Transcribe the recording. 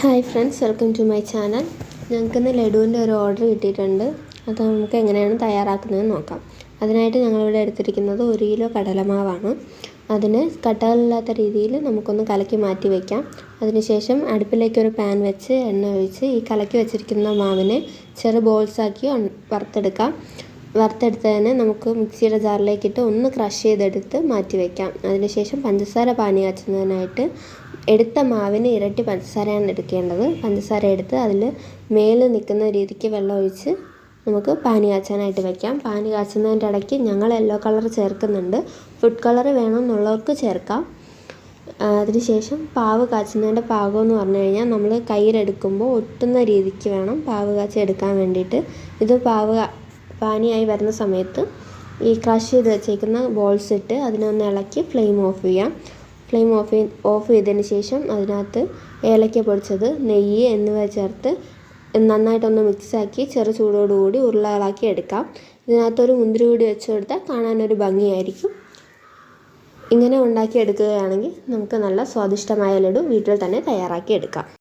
Hi friends, welcome to my channel. ഞങ്ങൾക്കിന്ന് ലഡുവിൻ്റെ ഒരു ഓർഡർ കിട്ടിയിട്ടുണ്ട്. അത് നമുക്ക് എങ്ങനെയാണ് തയ്യാറാക്കുന്നതെന്ന് നോക്കാം. അതിനായിട്ട് ഞങ്ങളിവിടെ എടുത്തിരിക്കുന്നത് 1 കിലോ കടലമാവാണ്. അതിന് കട്ടകളില്ലാത്ത രീതിയിൽ നമുക്കൊന്ന് കലക്കി മാറ്റി വയ്ക്കാം. അതിനുശേഷം അടുപ്പിലേക്കൊരു പാൻ വെച്ച് എണ്ണ ഒഴിച്ച് ഈ കലക്കി വെച്ചിരിക്കുന്ന മാവിനെ ചെറു ബോൾസാക്കി വറുത്തെടുക്കാം. വറുത്തെടുത്തതിനെ നമുക്ക് മിക്സിയുടെ ജാറിലേക്കിട്ട് ഒന്ന് ക്രഷ് ചെയ്തെടുത്ത് മാറ്റി വയ്ക്കാം. അതിനുശേഷം പഞ്ചസാര പാനി കാച്ചുന്നതിനായിട്ട് എടുത്ത മാവിന് ഇരട്ടി പഞ്ചസാരയാണ് എടുക്കേണ്ടത്. പഞ്ചസാര എടുത്ത് അതിൽ മേളിൽ നിൽക്കുന്ന രീതിക്ക് വെള്ളം ഒഴിച്ച് നമുക്ക് പാനി കാച്ചാനായിട്ട് വയ്ക്കാം. പാനി കാച്ചുന്നതിൻ്റെ ഇടയ്ക്ക് ഞങ്ങൾ യെല്ലോ കളർ ചേർക്കുന്നുണ്ട്. ഫുഡ് കളർ വേണമെന്നുള്ളവർക്ക് ചേർക്കാം. അതിനുശേഷം പാവ് കാച്ചുന്നതിൻ്റെ പാകം എന്ന് പറഞ്ഞു കഴിഞ്ഞാൽ നമ്മൾ കയ്യിലെടുക്കുമ്പോൾ ഒട്ടുന്ന രീതിക്ക് വേണം പാവ് കാച്ചി എടുക്കാൻ വേണ്ടിയിട്ട്. ഇത് പാനിയായി വരുന്ന സമയത്ത് ഈ ക്രഷ് ചെയ്ത് വെച്ചേക്കുന്ന ബോൾസ് ഇട്ട് അതിനൊന്ന് ഇളക്കി ഫ്ലെയിം ഓഫ് ചെയ്യാം. ഫ്ലെയിം ഓഫ് ചെയ്തതിന് ശേഷം അതിനകത്ത് ഏലക്ക പൊടിച്ചത്, നെയ്യ് എന്നിവ ചേർത്ത് നന്നായിട്ടൊന്ന് മിക്സാക്കി ചെറു ചൂടോടുകൂടി ഉരുളകളാക്കി എടുക്കാം. ഇതിനകത്തൊരു മുന്തിരി കൂടി വെച്ച് കൊടുത്താൽ കാണാനൊരു ഭംഗിയായിരിക്കും. ഇങ്ങനെ ഉണ്ടാക്കി എടുക്കുകയാണെങ്കിൽ നമുക്ക് നല്ല സ്വാദിഷ്ടമായ ലഡു വീട്ടിൽ തന്നെ തയ്യാറാക്കി എടുക്കാം.